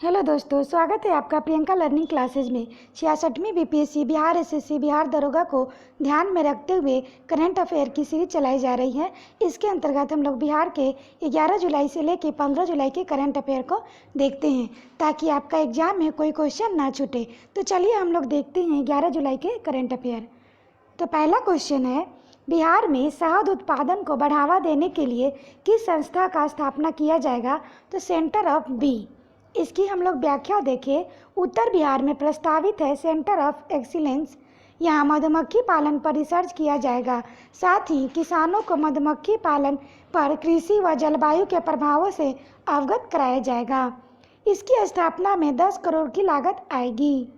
Hello दोस्तों, स्वागत है आपका प्रियंका लर्निंग क्लासेज में। 66वीं बीपीएससी बिहार एसएससी बिहार दरोगा को ध्यान में रखते हुए करंट अफेयर की सीरीज चलाई जा रही है। इसके अंतर्गत हम लोग बिहार के 11 जुलाई से लेकर 15 जुलाई के करंट अफेयर को देखते हैं ताकि आपका एग्जाम में कोई क्वेश्चन ना छूटे। तो चलिए हम लोग देखते हैं 11 जुलाई के करंट अफेयर। तो पहला क्वेश्चन है, बिहार में शहद उत्पादन को बढ़ावा देने के लिए किस संस्था का स्थापना किया जाएगा? तो सेंटर ऑफ बी। इसकी हम लोग व्याख्या देखें। उत्तर बिहार में प्रस्तावित है सेंटर ऑफ एक्सीलेंस। यहाँ मधुमक्खी पालन पर रिसर्च किया जाएगा। साथ ही किसानों को मधुमक्खी पालन पर कृषि व जलवायु के प्रभावों से अवगत कराया जाएगा। इसकी स्थापना में 10 करोड़ की लागत आएगी।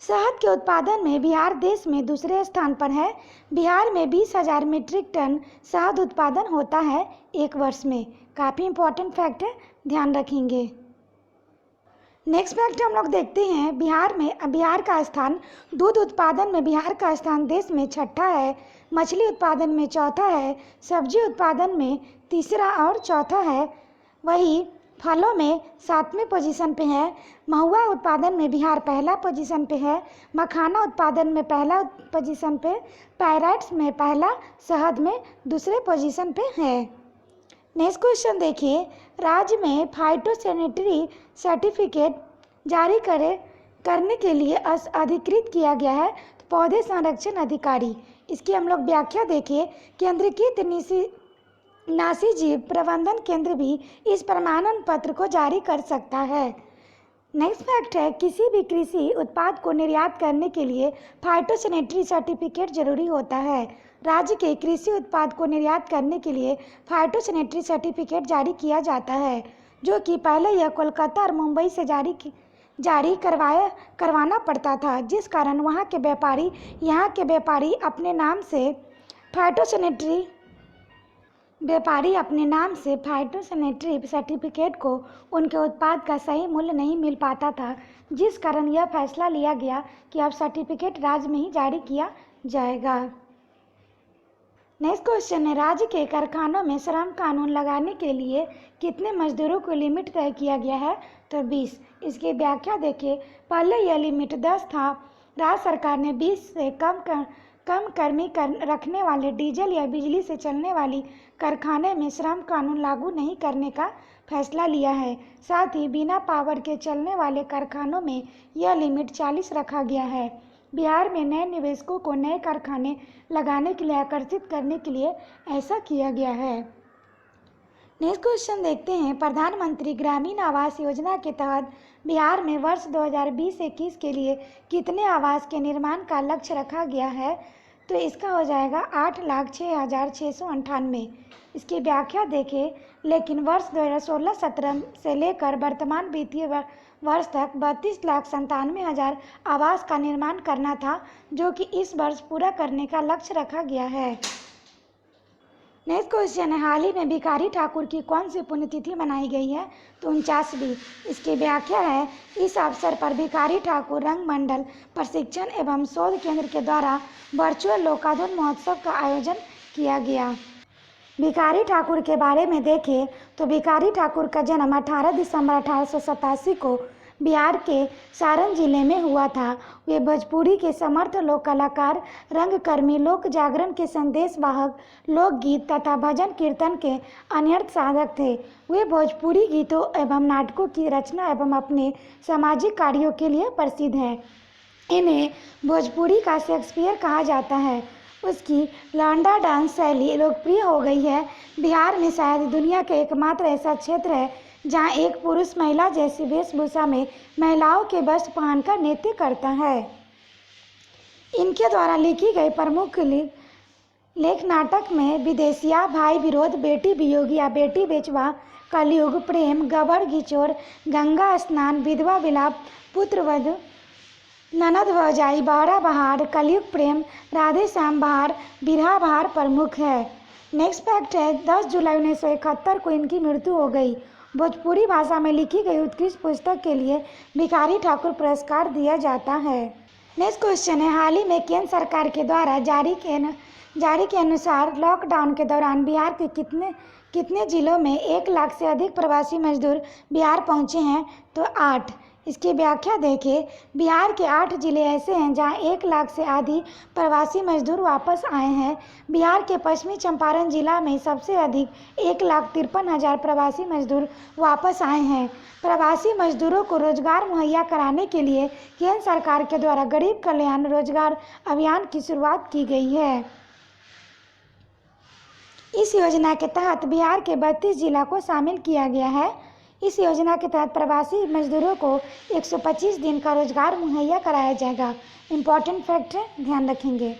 शहद के उत्पादन में बिहार देश में दूसरे स्थान पर है। बिहार में 20,000 मीट्रिक टन शहद उत्पादन होता है एक वर्ष में। काफ़ी इंपॉर्टेंट फैक्ट है, ध्यान रखेंगे। नेक्स्ट फैक्ट हम लोग देखते हैं, बिहार का स्थान दूध उत्पादन में बिहार का स्थान देश में छठा है। मछली उत्पादन में चौथा है। सब्जी उत्पादन में तीसरा और चौथा है। वही फलों में 7वें पोजीशन पे है। महुआ उत्पादन में बिहार पहला पोजीशन पे है। मखाना उत्पादन में पहला पोजीशन पे, पायरेट्स में पहला, शहद में दूसरे पोजीशन पे है। नेक्स्ट क्वेश्चन देखिए, राज्य में फाइटोसैनिटरी सर्टिफिकेट जारी करने के लिए अधिकृत किया गया है तो पौधे संरक्षण अधिकारी। इसकी हम लोग व्याख्या देखिए। केंद्रीकृत नासी जीव प्रबंधन केंद्र भी इस प्रमाणन पत्र को जारी कर सकता है। नेक्स्ट फैक्ट है, किसी भी कृषि उत्पाद को निर्यात करने के लिए फाइटोसैनिटरी सर्टिफिकेट जरूरी होता है। राज्य के कृषि उत्पाद को निर्यात करने के लिए फाइटोसैनिटरी सर्टिफिकेट जारी किया जाता है, जो कि पहले यह कोलकाता और मुंबई से जारी करवाना पड़ता था, जिस कारण यहाँ के व्यापारी अपने नाम से फाइटोसैनिटरी सर्टिफिकेट को उनके उत्पाद का सही मूल्य नहीं मिल पाता था, जिस कारण यह फैसला लिया गया कि अब सर्टिफिकेट राज्य में ही जारी किया जाएगा। नेक्स्ट क्वेश्चन है, राज्य के कारखानों में श्रम कानून लगाने के लिए कितने मजदूरों को लिमिट तय किया गया है? तो 20। इसकी व्याख्या देखिए। पहले यह लिमिट 10 था। राज्य सरकार ने 20 से कम कर्मी रखने वाले डीजल या बिजली से चलने वाली कारखाने में श्रम कानून लागू नहीं करने का फैसला लिया है। साथ ही बिना पावर के चलने वाले कारखानों में यह लिमिट 40 रखा गया है। बिहार में नए निवेशकों को नए कारखाने लगाने के लिए आकर्षित करने के लिए ऐसा किया गया है। नेक्स्ट क्वेश्चन देखते हैं, प्रधानमंत्री ग्रामीण आवास योजना के तहत बिहार में वर्ष 2020-21 के लिए कितने आवास के निर्माण का लक्ष्य रखा गया है? तो इसका हो जाएगा 8,06,698। इसकी व्याख्या देखें। लेकिन वर्ष 2016-17 से लेकर वर्तमान वित्तीय वर्ष तक 32,97,000 आवास का निर्माण करना था, जो कि इस वर्ष पूरा करने का लक्ष्य रखा गया है। नेक्स्ट क्वेश्चन है, हाल ही में भिखारी ठाकुर की कौन सी पुण्यतिथि मनाई गई है? तो 49वीं। इसकी व्याख्या है, इस अवसर पर भिखारी ठाकुर रंग मंडल प्रशिक्षण एवं शोध केंद्र के द्वारा वर्चुअल लोकार्पण महोत्सव का आयोजन किया गया। भिखारी ठाकुर के बारे में देखें तो भिखारी ठाकुर का जन्म 18 दिसंबर 1887 को बिहार के सारण जिले में हुआ था। वे भोजपुरी के समर्थ लोक कलाकार, रंगकर्मी, लोक जागरण के संदेश वाहक, लोकगीत तथा भजन कीर्तन के अनहद साधक थे। वे भोजपुरी गीतों एवं नाटकों की रचना एवं अपने सामाजिक कार्यों के लिए प्रसिद्ध हैं। इन्हें भोजपुरी का शेक्सपियर कहा जाता है। उसकी लौंडा डांस शैली लोकप्रिय हो गई है। बिहार में शायद दुनिया का एकमात्र ऐसा क्षेत्र है जहां एक पुरुष महिला जैसी वेशभूषा में महिलाओं के वस्त्र पहनकर नृत्य करता है। इनके द्वारा लिखी गई प्रमुख लेख नाटक में विदेशिया, भाई विरोध, बेटी वियोगी या बेटी बेचवा, कलयुग, प्रेम, गबड़ घिचोर, गंगा स्नान, विधवा विलाप, पुत्रवध, ननद भौजाई, बहरा बहार, कलयुग प्रेम, राधे श्याम बहार, बिरहा बहार प्रमुख है। नेक्स्ट फैक्ट है, 10 जुलाई 1971 को इनकी मृत्यु हो गई। भोजपुरी भाषा में लिखी गई उत्कृष्ट पुस्तक के लिए भिखारी ठाकुर पुरस्कार दिया जाता है। नेक्स्ट क्वेश्चन है, हाल ही में केंद्र सरकार के द्वारा जारी के अनुसार लॉकडाउन के दौरान बिहार के कितने जिलों में 1 लाख से अधिक प्रवासी मजदूर बिहार पहुंचे हैं? तो 8। इसकी व्याख्या देखिए। बिहार के 8 जिले ऐसे हैं जहां 1 लाख से अधिक प्रवासी मजदूर वापस आए हैं। बिहार के पश्चिमी चंपारण जिला में सबसे अधिक 1,53,000 प्रवासी मजदूर वापस आए हैं। प्रवासी मजदूरों को रोजगार मुहैया कराने के लिए केंद्र सरकार के द्वारा गरीब कल्याण रोजगार अभियान की शुरुआत की गई है। इस योजना के तहत बिहार के 32 जिला को शामिल किया गया है। इस योजना के तहत प्रवासी मजदूरों को 125 दिन का रोजगार मुहैया कराया जाएगा। इम्पॉर्टेंट फैक्ट है, ध्यान रखेंगे।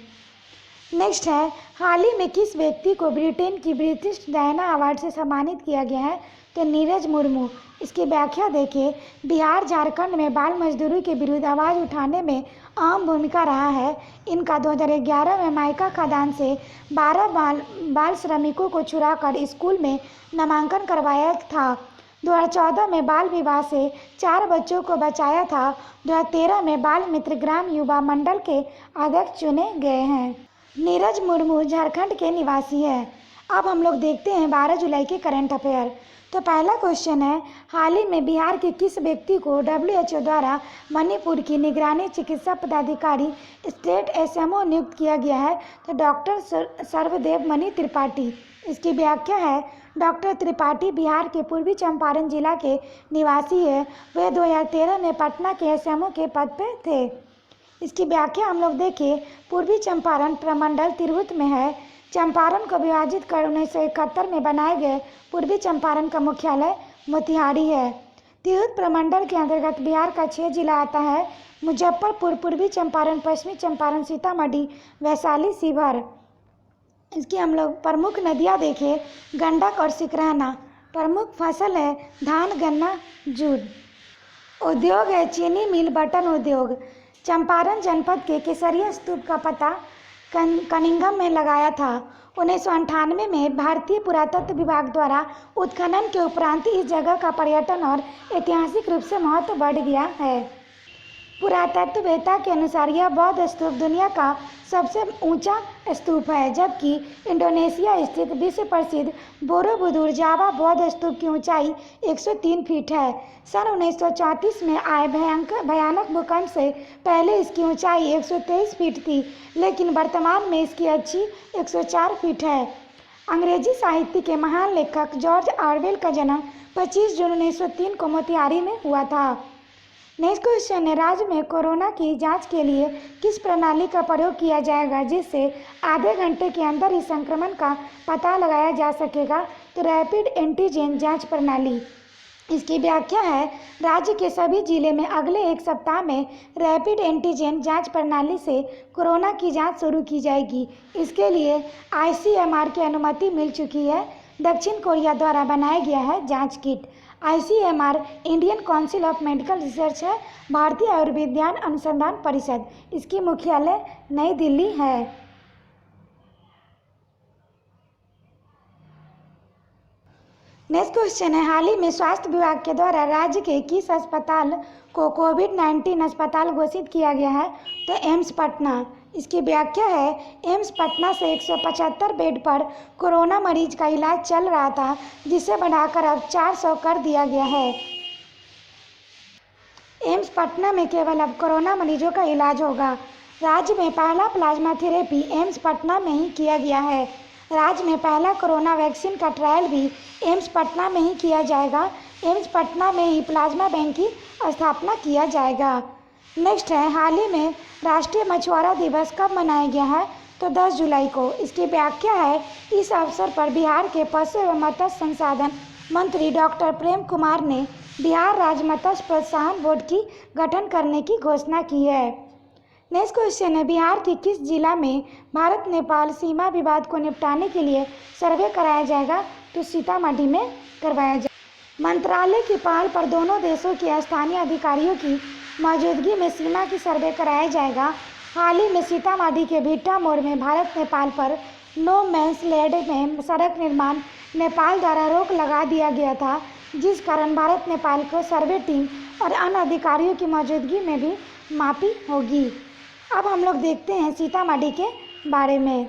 नेक्स्ट है, हाल ही में किस व्यक्ति को ब्रिटेन की ब्रिटिश डायना अवार्ड से सम्मानित किया गया है? तो नीरज मुर्मू। इसकी व्याख्या देखिए। बिहार झारखंड में बाल मजदूरी के विरुद्ध आवाज़ उठाने में अहम भूमिका रहा है। इनका 2011 में मायका खदान से 12 बाल श्रमिकों को छुड़ाकर स्कूल में नामांकन करवाया था। 2014 में बाल विवाह से 4 बच्चों को बचाया था। 2013 में बाल मित्र ग्राम युवा मंडल के अध्यक्ष चुने गए हैं। नीरज मुर्मू झारखंड के निवासी है। अब हम लोग देखते हैं 12 जुलाई के करंट अफेयर। तो पहला क्वेश्चन है, हाल ही में बिहार के किस व्यक्ति को WHO द्वारा मणिपुर की निगरानी चिकित्सा पदाधिकारी स्टेट SMO नियुक्त किया गया है? तो डॉक्टर सर्वदेव मणि त्रिपाठी। इसकी व्याख्या है, डॉक्टर त्रिपाठी बिहार के पूर्वी चंपारण जिला के निवासी है। वे 2013 में पटना के SMO के पद पे थे। इसकी व्याख्या हम लोग देखें। पूर्वी चंपारण प्रमंडल तिरहुत में है। चंपारण को विभाजित कर 1971 में बनाए गए पूर्वी चंपारण का मुख्यालय मोतिहारी है। तिरहुत प्रमंडल के अंतर्गत बिहार का 6 जिला आता है। मुजफ्फरपुर, पूर्वी चंपारण, पश्चिमी चंपारण, सीतामढ़ी, वैशाली, शिवहर। इसकी हम लोग प्रमुख नदियाँ देखें, गंडक और सिकरहना। प्रमुख फसल है धान, गन्ना, जूट। उद्योग है चीनी मिल, बर्तन उद्योग। चंपारण जनपद के केसरिया स्तूप का पता कनिंघम में लगाया था। 1998 में भारतीय पुरातत्व विभाग द्वारा उत्खनन के उपरांत इस जगह का पर्यटन और ऐतिहासिक रूप से महत्व बढ़ गया है। पुरातत्ववेत्ता के अनुसार यह बौद्ध स्तूप दुनिया का सबसे ऊंचा स्तूप है, जबकि इंडोनेशिया स्थित विश्व प्रसिद्ध बोरोबुदुर जावा बौद्ध स्तूप की ऊंचाई 103 फीट है। सन 1934 में आए भयानक भूकंप से पहले इसकी ऊंचाई 123 फीट थी, लेकिन वर्तमान में इसकी अच्छी 104 फीट है। अंग्रेजी साहित्य के महान लेखक जॉर्ज ऑरवेल का जन्म 25 जून 1903 को मोतिहारी में हुआ था। नेक्स्ट क्वेश्चन है, राज्य में कोरोना की जांच के लिए किस प्रणाली का प्रयोग किया जाएगा जिससे आधे घंटे के अंदर ही संक्रमण का पता लगाया जा सकेगा? तो रैपिड एंटीजन जांच प्रणाली। इसकी व्याख्या है, राज्य के सभी जिले में अगले 1 सप्ताह में रैपिड एंटीजन जांच प्रणाली से कोरोना की जांच शुरू की जाएगी। इसके लिए ICMR की अनुमति मिल चुकी है। दक्षिण कोरिया द्वारा बनाया गया है जांच kit. ICMR Indian council of medical research है, भारतीय आयुर्विज्ञान अनुसंधान परिषद। इसकी मुख्यालय नई दिल्ली है। नेक्स्ट क्वेश्चन है, हाल ही में स्वास्थ्य विभाग के द्वारा राज्य के किस अस्पताल को कोविड-19 अस्पताल घोषित किया गया है? तो एम्स पटना। इसकी व्याख्या है, एम्स पटना से 175 बेड पर कोरोना मरीज का इलाज चल रहा था, जिसे बढ़ाकर अब 400 कर दिया गया है। एम्स पटना में केवल अब कोरोना मरीजों का इलाज होगा। राज्य में पहला प्लाज्मा थेरेपी एम्स पटना में ही किया गया है। राज्य में पहला कोरोना वैक्सीन का ट्रायल भी एम्स पटना में ही किया जाएगा। एम्स पटना में ही प्लाज्मा बैंक की स्थापना किया जाएगा। नेक्स्ट है, हाल ही में राष्ट्रीय मछुआरा दिवस कब मनाया गया है? तो 10 जुलाई को। इसकी व्याख्या है, इस अवसर पर बिहार के पशु एवं मत्स्य संसाधन मंत्री डॉक्टर प्रेम कुमार ने बिहार राज्य मत्स्य प्रोत्साहन बोर्ड की गठन करने की घोषणा की है। नेक्स्ट क्वेश्चन है, बिहार के किस जिला में भारत नेपाल सीमा विवाद को निपटाने के लिए सर्वे कराया जाएगा? तो सीतामढ़ी में करवाया जाएगा। मंत्रालय की पहल पर दोनों देशों के स्थानीय अधिकारियों की मौजूदगी में सीमा की सर्वे कराया जाएगा। हाल ही में सीतामढ़ी के भिट्टा मोड़ में भारत नेपाल पर नो मैंस लैंड में सड़क निर्माण नेपाल द्वारा रोक लगा दिया गया था, जिस कारण भारत नेपाल को सर्वे टीम और अन्य अधिकारियों की मौजूदगी में भी मापी होगी। अब हम लोग देखते हैं सीतामढ़ी के बारे में।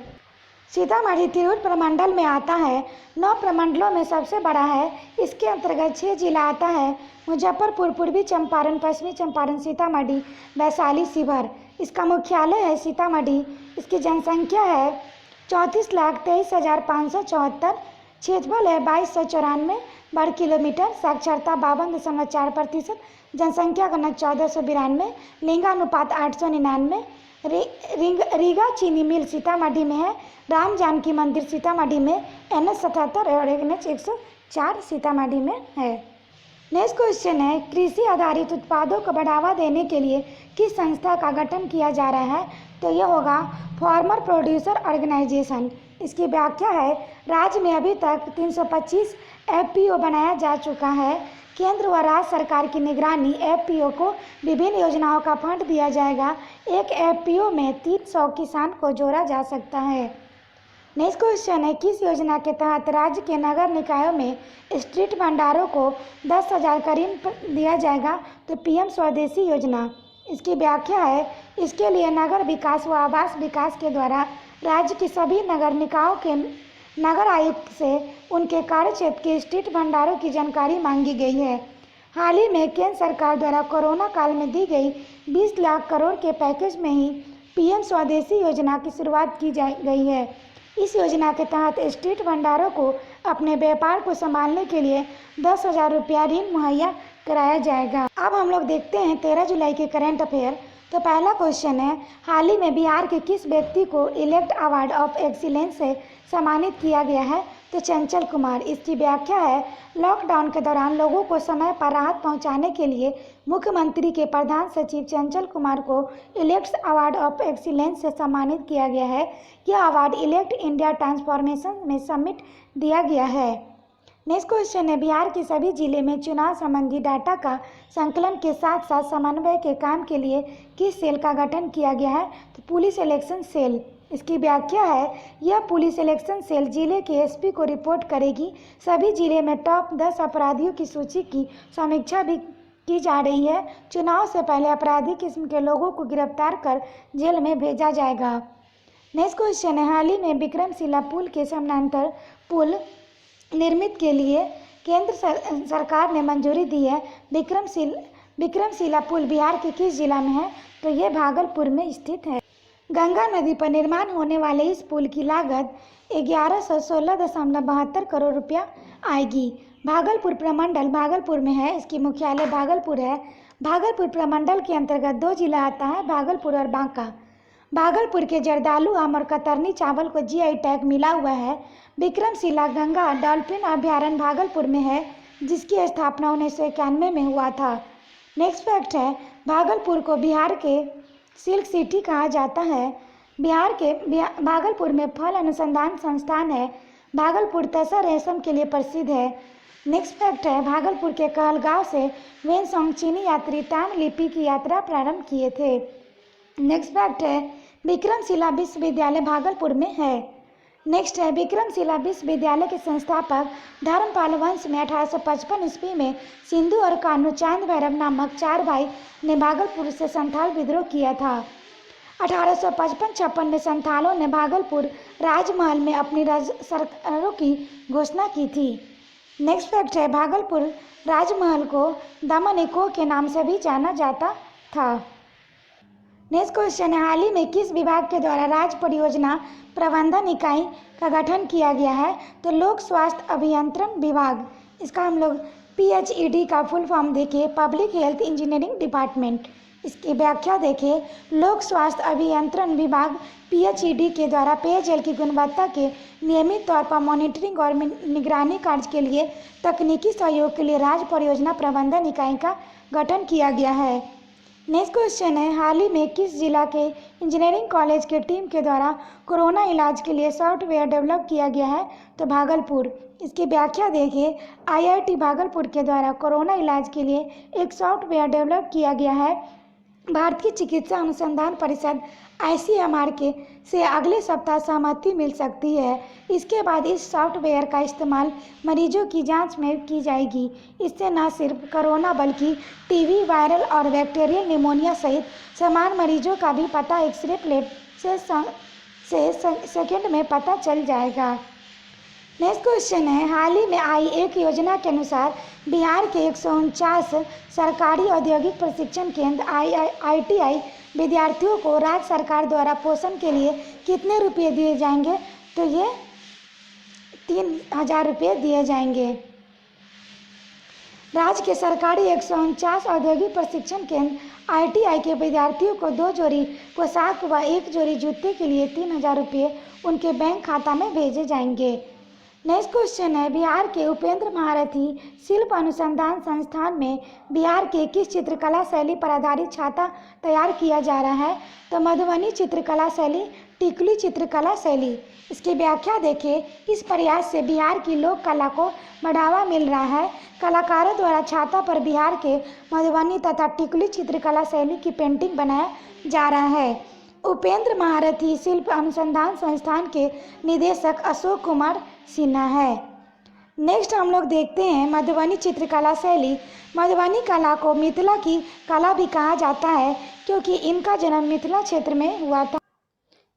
सीतामढ़ी तिरहुत प्रमंडल में आता है। 9 प्रमंडलों में सबसे बड़ा है। इसके अंतर्गत 6 जिला आता है: मुजफ्फरपुर, पूर्वी चंपारण, पश्चिमी चंपारण, सीतामढ़ी, वैशाली, शिवहर। इसका मुख्यालय है सीतामढ़ी। इसकी जनसंख्या है 34,23,574। क्षेत्रफल है 2294 वर्ग किलोमीटर। साक्षरता 52.4%। जनसंख्या घनत्व 1492। लिंगानुपात 899। रीगा चीनी मिल सीतामढ़ी में है। राम जानकी मंदिर सीतामढ़ी में। NH 77 और NH 104 सीतामढ़ी में है। नेक्स्ट क्वेश्चन है, कृषि आधारित उत्पादों को बढ़ावा देने के लिए किस संस्था का गठन किया जा रहा है? तो यह होगा फार्मर प्रोड्यूसर ऑर्गेनाइजेशन। इसकी व्याख्या है, राज्य में अभी तक 325 FPO बनाया जा चुका है। केंद्र व राज्य सरकार की निगरानी। FPO को विभिन्न योजनाओं का फंड दिया जाएगा। एक FPO में 300 किसान को जोड़ा जा सकता है। नेक्स्ट क्वेश्चन है, किस योजना के तहत राज्य के नगर निकायों में स्ट्रीट भंडारों को 10,000 का ऋण दिया जाएगा? तो PM स्वदेशी योजना। इसकी व्याख्या है, इसके लिए नगर विकास व आवास विकास के द्वारा राज्य के सभी नगर निकायों के नगर आयुक्त से उनके कार्यक्षेत्र के स्ट्रीट भंडारों की जानकारी मांगी गई है। हाल ही में केंद्र सरकार द्वारा कोरोना काल में दी गई 20 लाख करोड़ के पैकेज में ही PM स्वदेशी योजना की शुरुआत की गई है। इस योजना के तहत स्ट्रीट भंडारों को अपने व्यापार को संभालने के लिए 10,000 रुपया ऋण मुहैया कराया जाएगा। अब हम लोग देखते हैं 13 जुलाई के करंट अफेयर। तो पहला क्वेश्चन है, हाल ही में बिहार के किस व्यक्ति को इलेक्ट अवार्ड ऑफ एक्सीलेंस से सम्मानित किया गया है? तो चंचल कुमार। इसकी व्याख्या है, लॉकडाउन के दौरान लोगों को समय पर राहत पहुंचाने के लिए मुख्यमंत्री के प्रधान सचिव चंचल कुमार को इलेक्ट अवार्ड ऑफ एक्सीलेंस से सम्मानित किया गया है। यह अवार्ड इलेक्ट इंडिया ट्रांसफॉर्मेशन में सबमिट दिया गया है। नेक्स्ट क्वेश्चन है, बिहार के सभी जिले में चुनाव संबंधी डाटा का संकलन के साथ साथ समन्वय के काम के लिए किस सेल का गठन किया गया है? तो पुलिस इलेक्शन सेल। इसकी व्याख्या है, यह पुलिस इलेक्शन सेल जिले के SP को रिपोर्ट करेगी। सभी जिले में टॉप 10 अपराधियों की सूची की समीक्षा भी की जा रही है। चुनाव से पहले अपराधी किस्म के लोगों को गिरफ्तार कर जेल में भेजा जाएगा। नेक्स्ट क्वेश्चन है, हाल ही में विक्रमशिला पुल के समानांतर पुल निर्मित के लिए केंद्र सरकार ने मंजूरी दी है। विक्रमशिला पुल बिहार के किस जिला में है? तो ये भागलपुर में स्थित है। गंगा नदी पर निर्माण होने वाले इस पुल की लागत 1116.72 करोड़ रुपया आएगी। भागलपुर प्रमंडल भागलपुर में है। इसकी मुख्यालय भागलपुर है। भागलपुर प्रमंडल के अंतर्गत 2 जिला आता है, भागलपुर और बांका। भागलपुर के जर्दालू आम और कतरनी चावल को GI टैग मिला हुआ है। विक्रमशिला गंगा डॉल्फिन अभ्यारण्य भागलपुर में है, जिसकी स्थापना 1991 में हुआ था। नेक्स्ट फैक्ट है, भागलपुर को बिहार के सिल्क सिटी कहा जाता है। भागलपुर में फल अनुसंधान संस्थान है। भागलपुर तसर रेशम के लिए प्रसिद्ध है। नेक्स्ट फैक्ट है, भागलपुर के कहलगांव से वेनसोंग चीनी यात्री ताम लिपि की यात्रा प्रारंभ किए थे। नेक्स्ट फैक्ट है, विक्रमशिला विश्वविद्यालय भागलपुर में है। नेक्स्ट है, विक्रमशिला विश्वविद्यालय के संस्थापक धर्मपाल वंश में 1855 ईस्वी में सिंधु और कान्हू चांद भैरव नामक 4 भाई ने भागलपुर से संथाल विद्रोह किया था। 1855-56 में संथालों ने भागलपुर राजमहल में अपनी सरकारों की घोषणा की थी। नेक्स्ट फैक्ट है, भागलपुर राजमहल को दमनिको के नाम से भी जाना जाता था। नेक्स्ट क्वेश्चन है, हाल ही में किस विभाग के द्वारा राज्य परियोजना प्रबंधन इकाई का गठन किया गया है? तो लोक स्वास्थ्य अभियंत्रण विभाग। इसका हम लोग PHED का फुल फॉर्म देखें, पब्लिक हेल्थ इंजीनियरिंग डिपार्टमेंट। इसकी व्याख्या देखें, लोक स्वास्थ्य अभियंत्रण विभाग PHED के द्वारा पेयजल की गुणवत्ता के नियमित तौर पर मॉनिटरिंग और निगरानी कार्य के लिए तकनीकी सहयोग के लिए राज्य परियोजना प्रबंधन इकाई का गठन किया गया है। नेक्स्ट क्वेश्चन है, हाल ही में किस जिला के इंजीनियरिंग कॉलेज के टीम के द्वारा कोरोना इलाज के लिए सॉफ्टवेयर डेवलप किया गया है? तो भागलपुर। इसकी व्याख्या देखिए, IIT भागलपुर के द्वारा कोरोना इलाज के लिए एक सॉफ्टवेयर डेवलप किया गया है। भारतीय चिकित्सा अनुसंधान परिषद ICMR के से अगले सप्ताह सहमति मिल सकती है। इसके बाद इस सॉफ्टवेयर का इस्तेमाल मरीजों की जांच में की जाएगी। इससे न सिर्फ कोरोना बल्कि TB, वायरल और बैक्टीरियल निमोनिया सहित समान मरीजों का भी पता एक्सरे प्लेट से से सेकंड में पता चल जाएगा। नेक्स्ट क्वेश्चन है, हाल ही में आई एक योजना के अनुसार बिहार के 149 सरकारी औद्योगिक प्रशिक्षण केंद्र ITI विद्यार्थियों को राज्य सरकार द्वारा पोषण के लिए कितने रुपये दिए जाएंगे? तो ये 3,000 रुपये दिए जाएंगे। राज्य के सरकारी 149 औद्योगिक प्रशिक्षण केंद्र ITI के विद्यार्थियों को 2 जोड़ी पोशाक व 1 जोड़ी जूते के लिए 3,000 रुपये उनके बैंक खाता में भेजे जाएंगे। नेक्स्ट क्वेश्चन है, बिहार के उपेंद्र महारथी शिल्प अनुसंधान संस्थान में बिहार के किस चित्रकला शैली पर आधारित छाता तैयार किया जा रहा है? तो मधुबनी चित्रकला शैली, टिकुली चित्रकला शैली। इसकी व्याख्या देखें, इस प्रयास से बिहार की लोक कला को बढ़ावा मिल रहा है। कलाकारों द्वारा छाता पर बिहार के मधुबनी तथा टिकुली चित्रकला शैली की पेंटिंग बनाया जा रहा है। उपेंद्र महारथी शिल्प अनुसंधान संस्थान के निदेशक अशोक कुमार सिन्हा है। नेक्स्ट हम लोग देखते हैं मधुबनी चित्रकला शैली। मधुबनी कला को मिथिला की कला भी कहा जाता है क्योंकि इनका जन्म मिथिला क्षेत्र में हुआ था।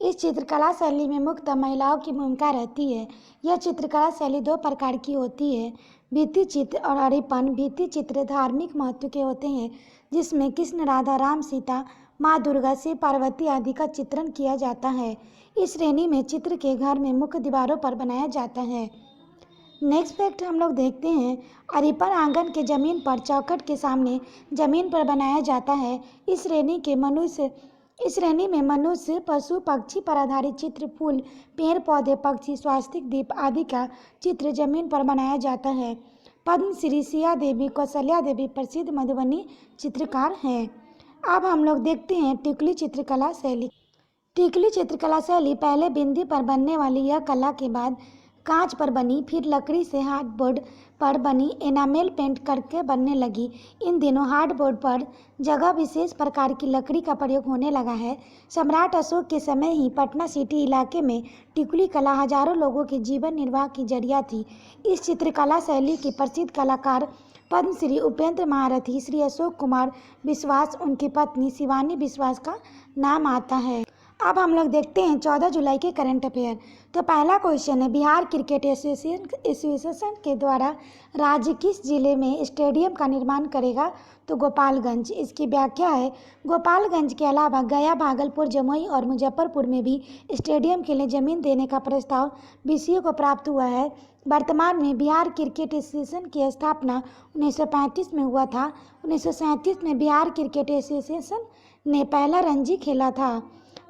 इस चित्रकला शैली में मुख्यतः महिलाओं की भूमिका रहती है। यह चित्रकला शैली 2 प्रकार की होती है, भित्ति चित्र और अरिपन। भित्ति चित्र धार्मिक महत्व के होते हैं जिसमें कृष्ण, राधा, राम, सीता, माँ दुर्गा, शिव, पार्वती आदि का चित्रण किया जाता है। इस श्रेणी में चित्र के घर में मुख्य दीवारों पर बनाया जाता है। नेक्स्ट फैक्ट हम लोग देखते हैं, अरिपन आंगन के जमीन पर चौखट के सामने जमीन पर बनाया जाता है। इस श्रेणी में मनुष्य, पशु, पक्षी पर आधारित चित्र, फूल, पेड़ पौधे, पक्षी, स्वास्तिक, दीप आदि का चित्र जमीन पर बनाया जाता है। पद्मश्री सिया देवी कौशल्या देवी प्रसिद्ध मधुबनी चित्रकार हैं। अब हम लोग देखते हैं टिकुली चित्रकला शैली। टिकुली चित्रकला शैली पहले बिंदी पर बनने वाली यह कला के बाद कांच पर बनी, फिर लकड़ी से हार्डबोर्ड पर बनी, एनामेल पेंट करके बनने लगी। इन दिनों हार्डबोर्ड पर जगह विशेष प्रकार की लकड़ी का प्रयोग होने लगा है। सम्राट अशोक के समय ही पटना सिटी इलाके में टिकुली कला हजारों लोगों के जीवन निर्वाह की जरिया थी। इस चित्रकला शैली के प्रसिद्ध कलाकार पद्मश्री उपेंद्र महारथी, श्री अशोक कुमार विश्वास, उनकी पत्नी शिवानी विश्वास का नाम आता है। अब हम लोग देखते हैं 14 जुलाई के करंट अफेयर। तो पहला क्वेश्चन है, बिहार क्रिकेट एसोसिएशन के द्वारा राज्य किस जिले में स्टेडियम का निर्माण करेगा? तो गोपालगंज। इसकी व्याख्या है, गोपालगंज के अलावा गया, भागलपुर, जमुई और मुजफ्फरपुर में भी स्टेडियम के लिए जमीन देने का प्रस्ताव बीसीओ को प्राप्त हुआ है। वर्तमान में बिहार क्रिकेट एसोसिएशन की स्थापना 1935 में हुआ था। 1937 में बिहार क्रिकेट एसोसिएशन ने पहला रणजी खेला था।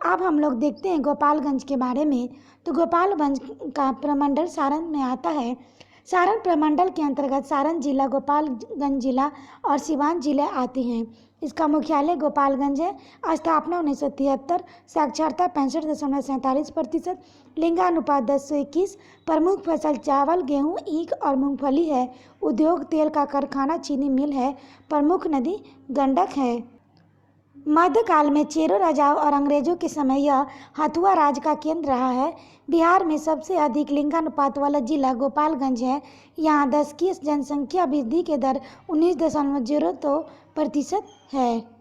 अब हम लोग देखते हैं गोपालगंज के बारे में। तो गोपालगंज का प्रमंडल सारण में आता है। सारण प्रमंडल के अंतर्गत सारण जिला, गोपालगंज जिला और सिवान जिले आते हैं। इसका मुख्यालय गोपालगंज है। स्थापना 1973। साक्षरता 65.47%। लिंगानुपात 10:21। प्रमुख फसल चावल, गेहूं, ईख और मूंगफली है। उद्योग तेल का कारखाना, चीनी मिल है। प्रमुख नदी गंडक है। मध्यकाल में चेरो राजाओं और अंग्रेजों के समय यह हथुआ राज का केंद्र रहा है। बिहार में सबसे अधिक लिंगानुपात वाला जिला गोपालगंज है। यहाँ 10 की जनसंख्या वृद्धि की दर 19.02% है।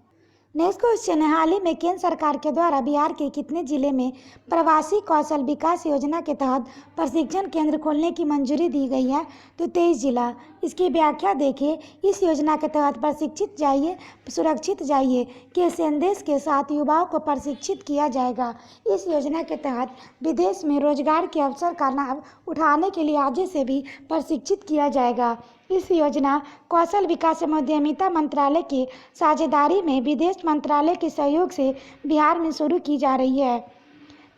नेक्स्ट क्वेश्चन है, हाल ही में केंद्र सरकार के द्वारा बिहार के कितने जिले में प्रवासी कौशल विकास योजना के तहत प्रशिक्षण केंद्र खोलने की मंजूरी दी गई है? तो 23 जिला। इसकी व्याख्या देखिए, इस योजना के तहत प्रशिक्षित जाइए सुरक्षित जाइए के संदेश के साथ युवाओं को प्रशिक्षित किया जाएगा। इस योजना के तहत विदेश में रोजगार के अवसर का लाभ उठाने के लिए आज से भी प्रशिक्षित किया जाएगा। इस योजना कौशल विकास एवं उद्यमिता मंत्रालय की साझेदारी में विदेश मंत्रालय के सहयोग से बिहार में शुरू की जा रही है।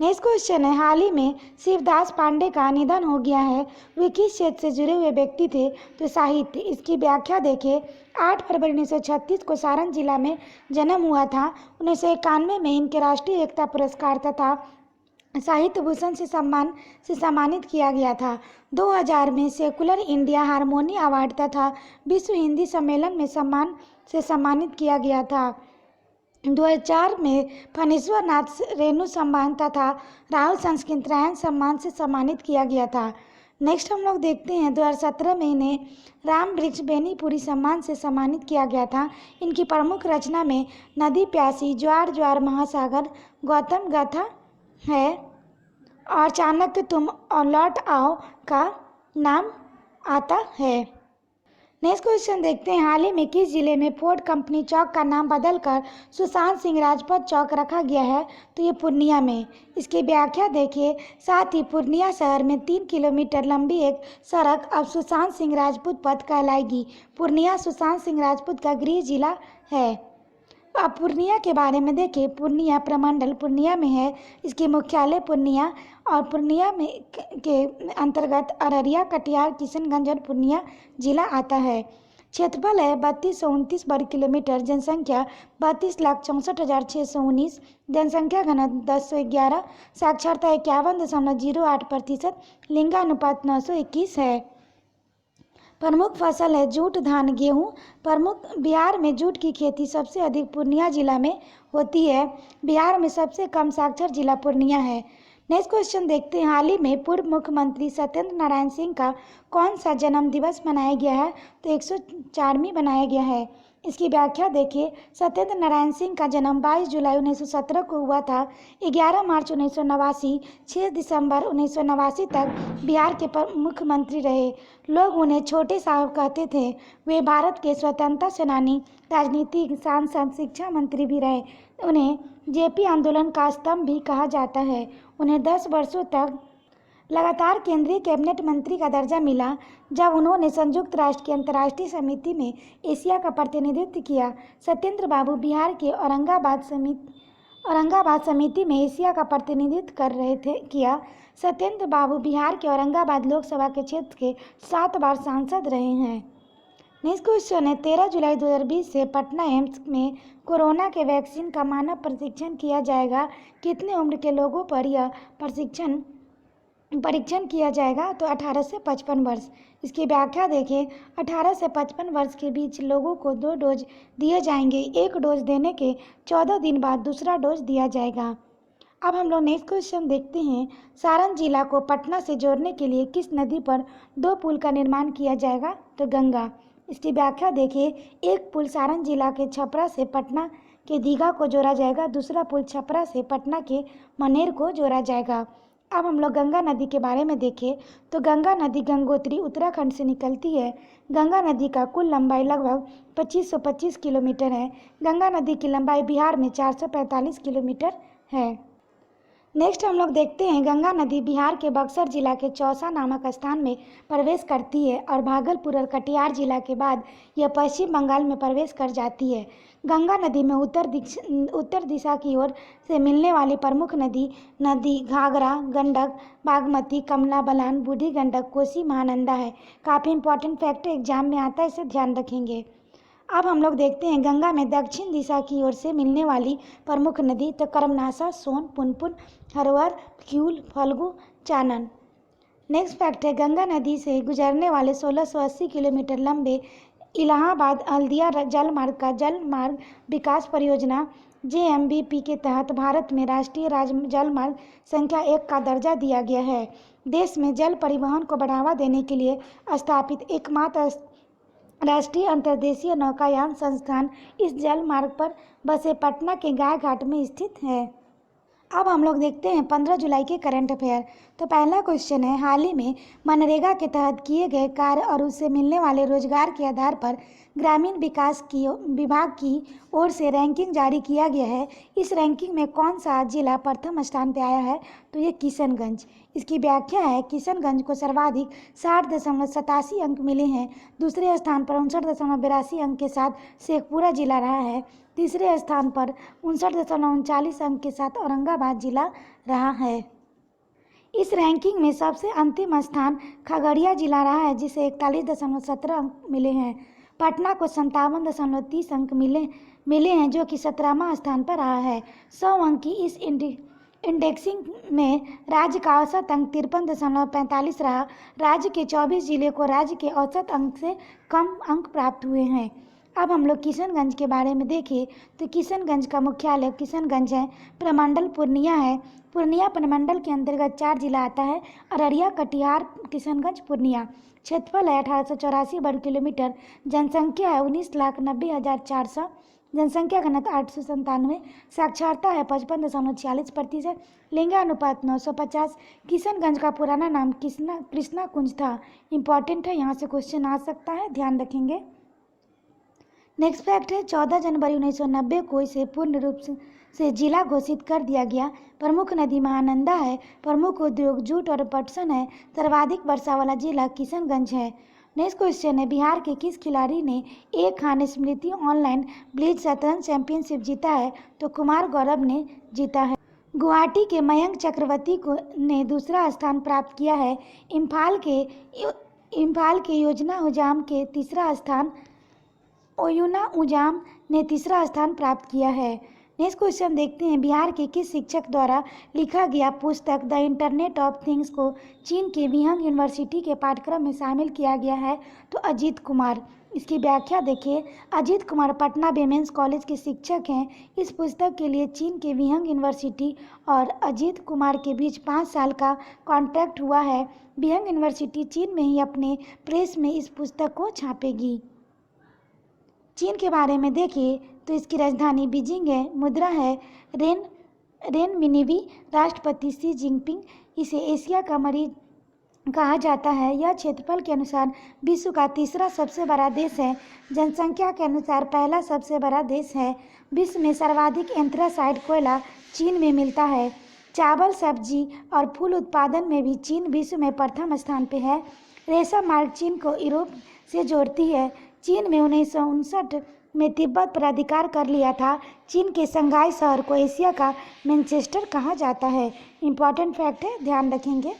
नेक्स्ट क्वेश्चन है, हाल ही में शिवदास पांडे का निधन हो गया है। वे किस क्षेत्र से जुड़े हुए व्यक्ति थे? तो साहित्य। इसकी व्याख्या देखिए, 8 फरवरी 1936 को सारण जिला में जन्म हुआ था। 1991 में इनके राष्ट्रीय एकता पुरस्कार तथा साहित्य भूषण से सम्मानित किया गया था। 2000 में सेकुलर इंडिया हारमोनी अवार्ड तथा विश्व हिंदी सम्मेलन में सम्मानित किया गया था। 2004 में फणीश्वर नाथ रेणु सम्मान तथा राहुल संस्कृतायन सम्मान से सम्मानित किया गया था। नेक्स्ट हम लोग देखते हैं 2017 में इन्हें राम वृक्ष बेनीपुरी सम्मान से सम्मानित किया गया था। इनकी प्रमुख रचना में नदी प्यासी, ज्वार ज्वार महासागर, गौतम गाथा है। और चाणक्य तुम और लौट आओ का नाम आता है। नेक्स्ट क्वेश्चन देखते हैं, हाल ही में किस जिले में फोर्ड कंपनी चौक का नाम बदलकर सुशांत सिंह राजपूत चौक रखा गया है? तो ये पूर्णिया में। इसकी व्याख्या देखिए। साथ ही पूर्णिया शहर में 3 किलोमीटर लंबी एक सड़क अब सुशांत सिंह राजपूत पथ कहलाएगी। पूर्णिया सुशांत सिंह राजपूत का गृह जिला है। अब पूर्णिया के बारे में देखें। पूर्णिया प्रमंडल पूर्णिया में है। इसकी मुख्यालय पूर्णिया और पूर्णिया में के अंतर्गत अररिया, कटिहार, किशनगंज और पूर्णिया जिला आता है। क्षेत्रफल है 3229 वर्ग किलोमीटर। जनसंख्या 32,64,619। जनसंख्या घनत्व 1011। साक्षरता 51.08%। लिंगानुपात 921 है। प्रमुख फसल है जूट, धान, गेहूं। प्रमुख बिहार में जूट की खेती सबसे अधिक पूर्णिया जिला में होती है। बिहार में सबसे कम साक्षर जिला पूर्णिया है। नेक्स्ट क्वेश्चन देखते हैं, हाल ही में पूर्व मुख्यमंत्री सत्येंद्र नारायण सिंह का कौन सा जन्म दिवस मनाया गया है? तो 104वीं मनाया गया है। इसकी व्याख्या देखिए। सत्येंद्र नारायण सिंह का जन्म 22 जुलाई 1917 को हुआ था। 11 मार्च 1989, 6 दिसंबर 1989 तक बिहार के मुख्यमंत्री रहे। लोग उन्हें छोटे साहब कहते थे। वे भारत के स्वतंत्रता सेनानी, राजनीतिक, सांसद, शिक्षा मंत्री भी रहे। उन्हें जेपी आंदोलन का स्तंभ भी कहा जाता है। उन्हें 10 वर्षों तक लगातार केंद्रीय कैबिनेट मंत्री का दर्जा मिला, जब उन्होंने संयुक्त राष्ट्र की अंतर्राष्ट्रीय समिति में एशिया का प्रतिनिधित्व किया। सत्येंद्र बाबू बिहार के औरंगाबाद समिति में एशिया का प्रतिनिधित्व कर रहे थे किया। सत्येंद्र बाबू बिहार के औरंगाबाद लोकसभा के क्षेत्र के 7 बार सांसद रहे हैं। नेक्स्ट क्वेश्चन है, 13 जुलाई 2020 से पटना एम्स में कोरोना के वैक्सीन का मानव परीक्षण किया जाएगा। कितने उम्र के लोगों पर यह परीक्षण किया जाएगा? तो 18 से 55 वर्ष। इसकी व्याख्या देखें। 18 से 55 वर्ष के बीच लोगों को 2 डोज दिए जाएंगे। एक डोज देने के 14 दिन बाद दूसरा डोज दिया जाएगा। अब हम लोग नेक्स्ट क्वेश्चन देखते हैं, सारण जिला को पटना से जोड़ने के लिए किस नदी पर 2 पुल का निर्माण किया जाएगा? तो गंगा। इसकी व्याख्या देखिए। एक पुल सारण जिला के छपरा से पटना के दीघा को जोड़ा जाएगा। दूसरा पुल छपरा से पटना के मनेर को जोड़ा जाएगा। अब हम लोग गंगा नदी के बारे में देखें तो गंगा नदी गंगोत्री उत्तराखंड से निकलती है। गंगा नदी का कुल लंबाई लगभग 2525 किलोमीटर है। गंगा नदी की लंबाई बिहार में 445 किलोमीटर है। नेक्स्ट हम लोग देखते हैं, गंगा नदी बिहार के बक्सर जिला के चौसा नामक स्थान में प्रवेश करती है और भागलपुर और कटिहार जिला के बाद यह पश्चिम बंगाल में प्रवेश कर जाती है। गंगा नदी में उत्तर दिशा की ओर से मिलने वाली प्रमुख नदी घाघरा, गंडक, बागमती, कमला बलान, बूढ़ी गंडक, कोसी, महानंदा है। काफ़ी इंपॉर्टेंट फैक्ट एग्जाम में आता है, इसे ध्यान रखेंगे। अब हम लोग देखते हैं, गंगा में दक्षिण दिशा की ओर से मिलने वाली प्रमुख नदी तो कर्मनाशा, सोन, पुनपुन, हरवर, क्यूल, फल्गु, चानन। नेक्स्ट फैक्ट है, गंगा नदी से गुजरने वाले 1680 किलोमीटर लंबे इलाहाबाद हल्दिया जलमार्ग का जलमार्ग विकास परियोजना JMBP के तहत भारत में राष्ट्रीय जलमार्ग संख्या 1 का दर्जा दिया गया है। देश में जल परिवहन को बढ़ावा देने के लिए स्थापित एकमात्र राष्ट्रीय अंतर्देशीय नौकायान संस्थान इस जल मार्ग पर बसे पटना के गाय घाट में स्थित है। अब हम लोग देखते हैं 15 जुलाई के करंट अफेयर। तो पहला क्वेश्चन है, हाल ही में मनरेगा के तहत किए गए कार्य और उससे मिलने वाले रोजगार के आधार पर ग्रामीण विकास विभाग की ओर से रैंकिंग जारी किया गया है। इस रैंकिंग में कौन सा जिला प्रथम स्थान पर आया है? तो ये किशनगंज। इसकी व्याख्या है, किशनगंज को सर्वाधिक 60.87 अंक मिले हैं। दूसरे स्थान पर 59.82 अंक के साथ शेखपुरा जिला रहा है। तीसरे स्थान पर 59.39 अंक के साथ औरंगाबाद जिला रहा है। इस रैंकिंग में सबसे अंतिम स्थान खगड़िया जिला रहा है, जिसे 41.17 अंक मिले हैं। पटना को 57.30 अंक मिले हैं, जो कि 17वां स्थान पर रहा है। 100 अंक की इस इंडेक्सिंग में राज्य का औसत अंक 53.45 रहा। राज्य के 24 जिले को राज्य के औसत अंक से कम अंक प्राप्त हुए हैं। अब हम लोग किशनगंज के बारे में देखें तो किशनगंज का मुख्यालय किशनगंज है। प्रमंडल पूर्णिया है। पूर्णिया प्रमंडल के अंतर्गत 4 जिला आता है: अररिया, कटिहार, किशनगंज, पूर्णिया। क्षेत्रफल है 1884 वर्ग किलोमीटर। जनसंख्या है 19,90,400। जनसंख्या घनत्व 897। साक्षरता है 55.46%। लिंगानुपात 950। किशनगंज का पुराना नाम कृष्णा कुंज था। इंपॉर्टेंट है, यहाँ से क्वेश्चन आ सकता है, ध्यान रखेंगे। नेक्स्ट फैक्ट है 14 जनवरी 1990 को इसे पूर्ण रूप से जिला घोषित कर दिया गया। प्रमुख नदी महानंदा है। प्रमुख उद्योग जूट और पटसन है। सर्वाधिक वर्षा वाला जिला किशनगंज है। नेक्स्ट क्वेश्चन है बिहार के किस खिलाड़ी ने एक खान स्मृति ऑनलाइन ब्लिट्ज शतरंज चैंपियनशिप जीता है? तो कुमार गौरव ने जीता है। गुवाहाटी के मयंक चक्रवर्ती को ने दूसरा स्थान प्राप्त किया है। इम्फाल के योजना उजाम के तीसरा स्थान ओयुना उजाम ने तीसरा स्थान प्राप्त किया है। नेक्स्ट क्वेश्चन देखते हैं बिहार के किस शिक्षक द्वारा लिखा गया पुस्तक द इंटरनेट ऑफ थिंग्स को चीन के विहंग यूनिवर्सिटी के पाठ्यक्रम में शामिल किया गया है? तो अजीत कुमार। इसकी व्याख्या देखिए। अजीत कुमार पटना विमेंस कॉलेज के शिक्षक हैं। इस पुस्तक के लिए चीन के विहंग यूनिवर्सिटी और अजीत कुमार के बीच 5 साल का कॉन्ट्रैक्ट हुआ है। विहंग यूनिवर्सिटी चीन में ही अपने प्रेस में इस पुस्तक को छापेगी। चीन के बारे में देखिए तो इसकी राजधानी बीजिंग है। मुद्रा है रेन मिनिवी। राष्ट्रपति शी जिनपिंग। इसे एशिया का मरीज कहा जाता है। यह क्षेत्रफल के अनुसार विश्व का तीसरा सबसे बड़ा देश है। जनसंख्या के अनुसार पहला सबसे बड़ा देश है। विश्व में सर्वाधिक एंथ्रासाइट कोयला चीन में मिलता है। चावल, सब्जी और फूल उत्पादन में भी चीन विश्व में प्रथम स्थान पे है। रेशम मार्ग चीन को यूरोप से जोड़ती है। चीन में 1959 में तिब्बत पर अधिकार कर लिया था। चीन के शंघाई शहर को एशिया का मैनचेस्टर कहा जाता है। इंपॉर्टेंट फैक्ट है, ध्यान रखेंगे।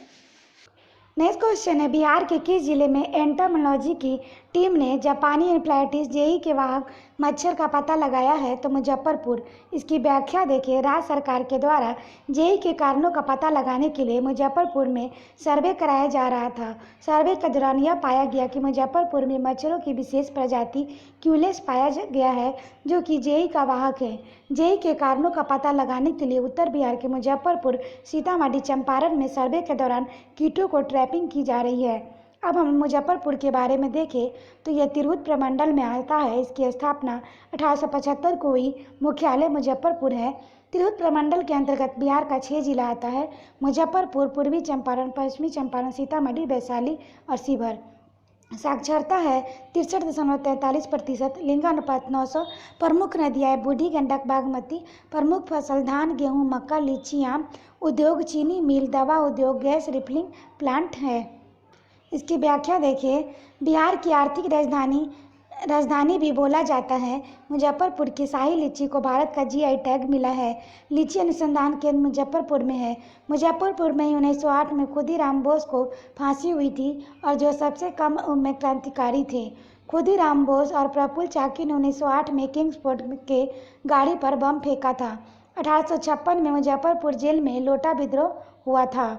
नेक्स्ट क्वेश्चन है बिहार के किस जिले में एंटोमोलॉजी की टीम ने जापानी एन्फ्लाइटिस जेई के वाहक मच्छर का पता लगाया है? तो मुजफ्फरपुर। इसकी व्याख्या देखिए। राज्य सरकार के द्वारा जेई के कारणों का पता लगाने के लिए मुजफ्फरपुर में सर्वे कराया जा रहा था। सर्वे के दौरान यह पाया गया कि मुजफ्फरपुर में मच्छरों की विशेष प्रजाति क्यूलेस पाया गया है, जो कि जेई का वाहक है। जेई के कारणों का पता लगाने के लिए उत्तर बिहार के मुजफ्फरपुर, सीतामढ़ी, चंपारण में सर्वे के दौरान कीटों को ट्रैपिंग की जा रही है। अब हम मुजफ्फरपुर के बारे में देखें तो यह तिरहुत प्रमंडल में आता है। इसकी स्थापना 1875 को हुई। मुख्यालय मुजफ्फरपुर है। तिरहुत प्रमंडल के अंतर्गत बिहार का 6 जिला आता है: मुजफ्फरपुर, पूर्वी चंपारण, पश्चिमी चंपारण, सीतामढ़ी, वैशाली और शिवहर। साक्षरता है 63.43%। लिंगानुपात 900। प्रमुख नदियाँ बूढ़ी गंडक, बागमती। प्रमुख फसल धान, गेहूँ, मक्का, लीची, आम। उद्योग चीनी मिल, दवा उद्योग, गैस रिफिलिंग प्लांट है। इसकी व्याख्या देखिए। बिहार की आर्थिक राजधानी भी बोला जाता है। मुजफ्फरपुर की शाही लीची को भारत का जीआई टैग मिला है। लीची अनुसंधान केंद्र मुजफ्फरपुर में है। मुजफ्फरपुर में ही 1908 में खुदीराम बोस को फांसी हुई थी, और जो सबसे कम उम्र में क्रांतिकारी थे। खुदीराम बोस और प्रफुल्ल चाकी ने 1908 में किंग्सफोर्ड के गाड़ी पर बम फेंका था। 1856 में मुजफ्फरपुर जेल में लोटा विद्रोह हुआ था।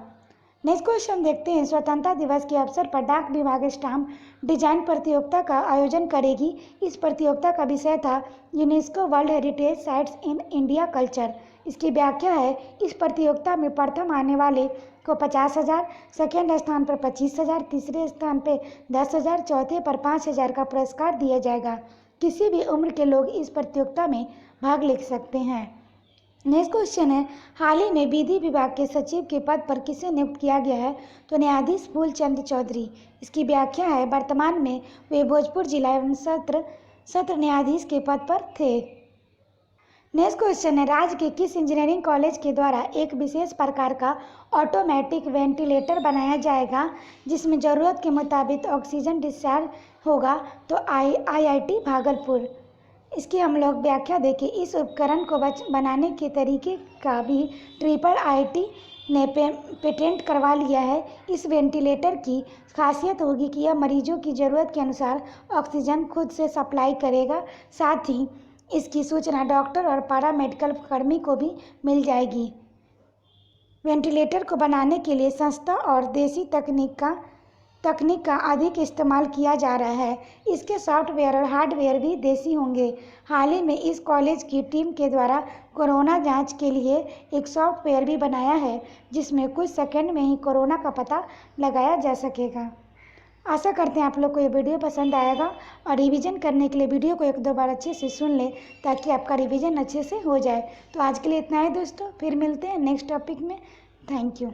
नेक्स्ट क्वेश्चन देखते हैं। स्वतंत्रता दिवस के अवसर पर डाक विभाग स्टाम्प डिजाइन प्रतियोगिता का आयोजन करेगी। इस प्रतियोगिता का विषय था UNESCO world heritage sites in India culture. इसकी व्याख्या है। इस प्रतियोगिता में प्रथम आने वाले को 50,000, सेकेंड स्थान पर 25,000, तीसरे स्थान पर 10,000, चौथे पर 5,000 का पुरस्कार दिया जाएगा। किसी भी उम्र के लोग इस प्रतियोगिता में भाग ले सकते हैं। नेक्स्ट क्वेश्चन है हाल ही में विधि विभाग के सचिव के पद पर किसे नियुक्त किया गया है? तो न्यायाधीश फूलचंद चौधरी। इसकी व्याख्या है। वर्तमान में वे भोजपुर जिला एवं सत्र न्यायाधीश के पद पर थे। नेक्स्ट क्वेश्चन है राज्य के किस इंजीनियरिंग कॉलेज के द्वारा एक विशेष प्रकार का ऑटोमेटिक वेंटिलेटर बनाया जाएगा जिसमें ज़रूरत के मुताबिक ऑक्सीजन डिस्चार्ज होगा? तो IIT भागलपुर। इसकी हम लोग व्याख्या देखें। इस उपकरण को बनाने के तरीके का भी IIT ने पेटेंट करवा लिया है। इस वेंटिलेटर की खासियत होगी कि यह मरीजों की ज़रूरत के अनुसार ऑक्सीजन खुद से सप्लाई करेगा। साथ ही इसकी सूचना डॉक्टर और पैरामेडिकल कर्मी को भी मिल जाएगी। वेंटिलेटर को बनाने के लिए सस्ता और देसी तकनीक का तकनीक का अधिक इस्तेमाल किया जा रहा है। इसके सॉफ्टवेयर और हार्डवेयर भी देसी होंगे। हाल ही में इस कॉलेज की टीम के द्वारा कोरोना जांच के लिए एक सॉफ्टवेयर भी बनाया है, जिसमें कुछ सेकंड में ही कोरोना का पता लगाया जा सकेगा। आशा करते हैं आप लोग को ये वीडियो पसंद आएगा और रिवीजन करने के लिए वीडियो को 1-2 बार अच्छे से सुन लें, ताकि आपका रिवीजन अच्छे से हो जाए। तो आज के लिए इतना ही दोस्तों, फिर मिलते हैं नेक्स्ट टॉपिक में। Thank you.